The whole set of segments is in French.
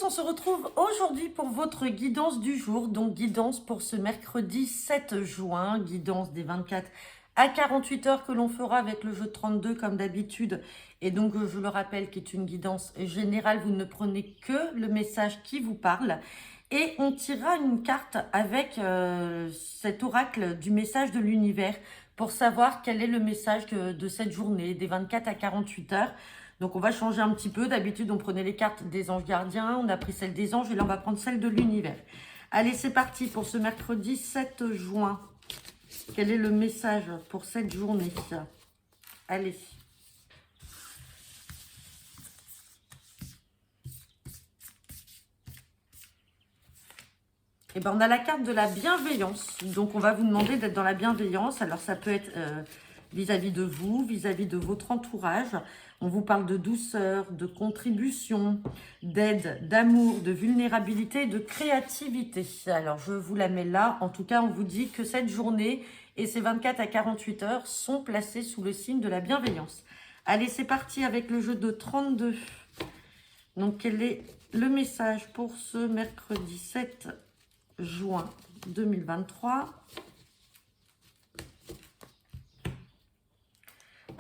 on se retrouve aujourd'hui pour votre guidance du jour. Donc guidance pour ce mercredi 7 juin, guidance des 24 à 48 heures que l'on fera avec le jeu de 32 comme d'habitude. Et donc je le rappelle qui est une guidance générale, vous ne prenez que le message qui vous parle. Et on tirera une carte avec cet oracle du message de l'univers pour savoir quel est le message de cette journée, des 24 à 48 heures. Donc on va changer un petit peu. D'habitude, on prenait les cartes des anges gardiens, on a pris celle des anges et là, on va prendre celle de l'univers. Allez, c'est parti pour ce mercredi 7 juin. Quel est le message pour cette journée? Allez. Eh ben, on a la carte de la bienveillance. Donc, on va vous demander d'être dans la bienveillance. Alors, ça peut être vis-à-vis de vous, vis-à-vis de votre entourage. On vous parle de douceur, de contribution, d'aide, d'amour, de vulnérabilité, de créativité. Alors, je vous la mets là. En tout cas, on vous dit que cette journée et ces 24 à 48 heures sont placées sous le signe de la bienveillance. Allez, c'est parti avec le jeu de 32. Donc, quel est le message pour ce mercredi 7 juin 2023?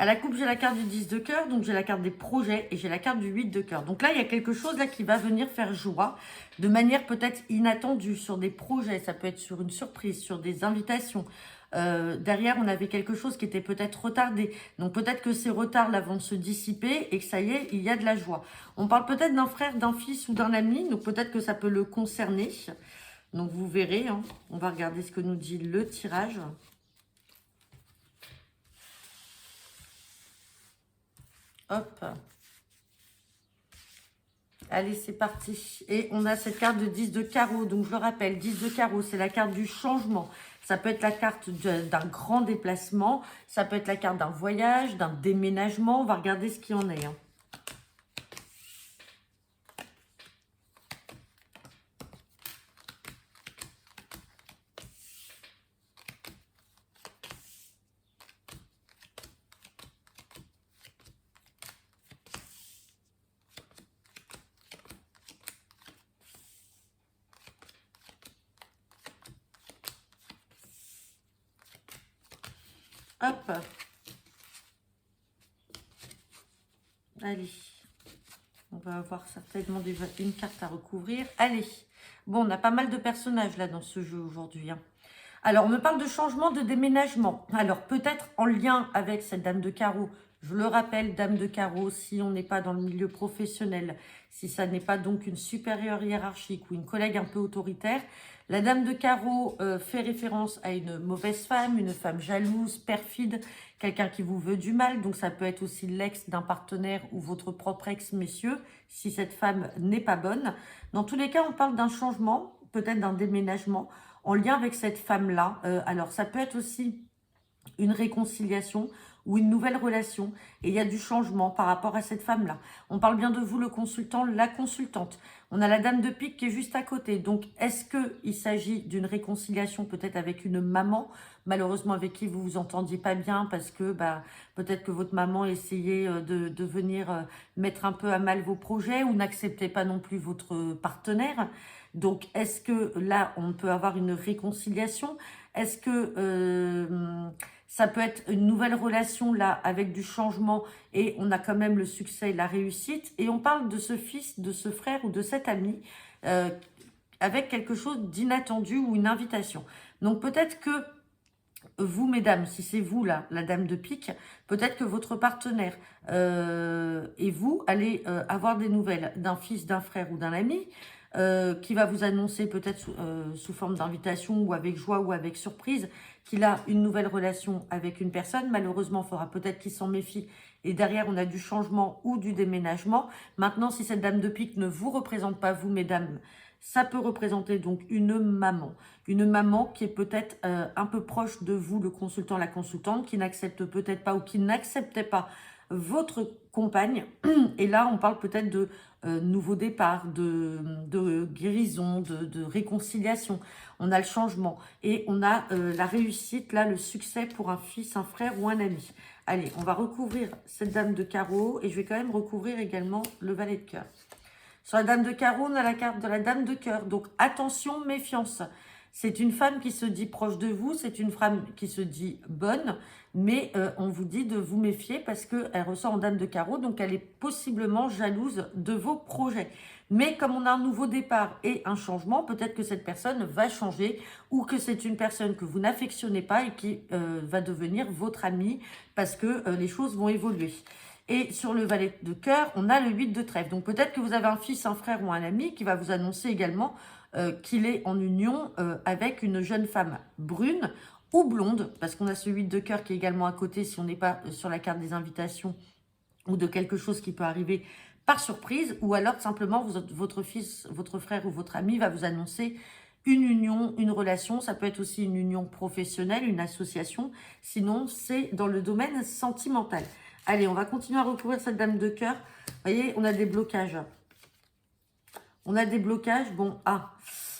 À la coupe, j'ai la carte du 10 de cœur, donc j'ai la carte des projets et j'ai la carte du 8 de cœur. Donc là, il y a quelque chose là qui va venir faire joie de manière peut-être inattendue sur des projets. Ça peut être sur une surprise, sur des invitations. Derrière, on avait quelque chose qui était peut-être retardé. Donc peut-être que ces retards là vont se dissiper et que ça y est, il y a de la joie. On parle peut-être d'un frère, d'un fils ou d'un ami, donc peut-être que ça peut le concerner. Donc vous verrez, hein. On va regarder ce que nous dit le tirage. Hop. Allez, c'est parti. Et on a cette carte de 10 de carreau. Donc, je le rappelle, 10 de carreau, c'est la carte du changement. Ça peut être la carte d'un grand déplacement. Ça peut être la carte d'un voyage, d'un déménagement. On va regarder ce qu'il y en est, hein. Hop. Allez. On va avoir certainement déjà une carte à recouvrir. Allez. Bon, on a pas mal de personnages là dans ce jeu aujourd'hui, hein. Alors, on me parle de changement de déménagement. Alors, peut-être en lien avec cette dame de carreau. Je le rappelle, dame de carreau, si on n'est pas dans le milieu professionnel, si ça n'est pas donc une supérieure hiérarchique ou une collègue un peu autoritaire, la dame de carreau fait référence à une mauvaise femme, une femme jalouse, perfide, quelqu'un qui vous veut du mal. Donc, ça peut être aussi l'ex d'un partenaire ou votre propre ex, messieurs, si cette femme n'est pas bonne. Dans tous les cas, on parle d'un changement, peut-être d'un déménagement, en lien avec cette femme-là. Alors, ça peut être aussi une réconciliation ou une nouvelle relation. Et il y a du changement par rapport à cette femme-là. On parle bien de vous, le consultant, la consultante. On a la dame de pique qui est juste à côté. Donc, est-ce qu'il s'agit d'une réconciliation peut-être avec une maman, malheureusement avec qui vous vous entendiez pas bien parce que peut-être que votre maman essayait de venir mettre un peu à mal vos projets ou n'acceptait pas non plus votre partenaire. Donc, est-ce que là, on peut avoir une réconciliation? Est-ce que ça peut être une nouvelle relation là avec du changement et on a quand même le succès et la réussite? Et on parle de ce fils, de ce frère ou de cet ami euh, avec quelque chose d'inattendu ou une invitation. Donc, peut-être que vous, mesdames, si c'est vous là, la dame de pique, peut-être que votre partenaire et vous allez avoir des nouvelles d'un fils, d'un frère ou d'un ami qui va vous annoncer peut-être sous forme d'invitation ou avec joie ou avec surprise qu'il a une nouvelle relation avec une personne. Malheureusement, il faudra peut-être qu'il s'en méfie. Et derrière, on a du changement ou du déménagement. Maintenant, si cette dame de pique ne vous représente pas, vous, mesdames, ça peut représenter donc une maman. Une maman qui est peut-être un peu proche de vous, le consultant, la consultante, qui n'accepte peut-être pas ou qui n'acceptait pas votre compagne. Et là, on parle peut-être de nouveau départ, de guérison, de réconciliation. On a le changement et on a la réussite, là, le succès pour un fils, un frère ou un ami. Allez, on va recouvrir cette dame de carreau et je vais quand même recouvrir également le valet de cœur. Sur la dame de carreau, on a la carte de la dame de cœur. Donc, attention, méfiance. C'est une femme qui se dit proche de vous, c'est une femme qui se dit bonne, mais on vous dit de vous méfier parce qu'elle ressort en dame de carreau, donc elle est possiblement jalouse de vos projets. Mais comme on a un nouveau départ et un changement, peut-être que cette personne va changer ou que c'est une personne que vous n'affectionnez pas et qui va devenir votre amie parce que les choses vont évoluer. Et sur le valet de cœur, on a le 8 de trèfle. Donc peut-être que vous avez un fils, un frère ou un ami qui va vous annoncer également qu'il est en union avec une jeune femme brune ou blonde, parce qu'on a ce 8 de cœur qui est également à côté si on n'est pas sur la carte des invitations ou de quelque chose qui peut arriver par surprise, ou alors simplement votre fils, votre frère ou votre ami va vous annoncer une union, une relation. Ça peut être aussi une union professionnelle, une association, sinon c'est dans le domaine sentimental. Allez, on va continuer à recouvrir cette dame de cœur. Vous voyez, on a des blocages. On a des blocages. Bon,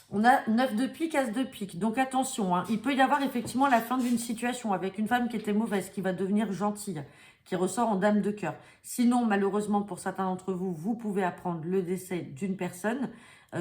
on a 9 de pique, as de pique. Donc attention, hein, il peut y avoir effectivement la fin d'une situation avec une femme qui était mauvaise, qui va devenir gentille, qui ressort en dame de cœur. Sinon, malheureusement, pour certains d'entre vous, vous pouvez apprendre le décès d'une personne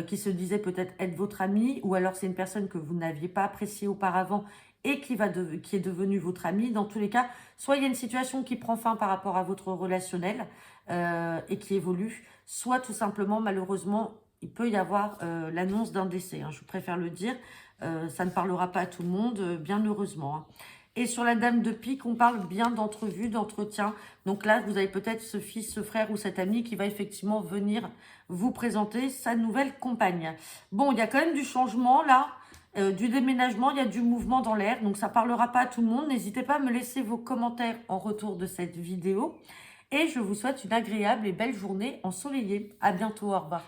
qui se disait peut-être être votre amie, ou alors c'est une personne que vous n'aviez pas appréciée auparavant et qui est devenue votre amie. Dans tous les cas, soit il y a une situation qui prend fin par rapport à votre relationnel et qui évolue, soit tout simplement, malheureusement, il peut y avoir l'annonce d'un décès. Hein, je préfère le dire. Ça ne parlera pas à tout le monde, bien heureusement. Hein. Et sur la dame de pique, on parle bien d'entrevue, d'entretien. Donc là, vous avez peut-être ce fils, ce frère ou cet ami qui va effectivement venir vous présenter sa nouvelle compagne. Bon, il y a quand même du changement là. Du déménagement, il y a du mouvement dans l'air, donc ça ne parlera pas à tout le monde. N'hésitez pas à me laisser vos commentaires en retour de cette vidéo. Et je vous souhaite une agréable et belle journée ensoleillée. À bientôt, au revoir.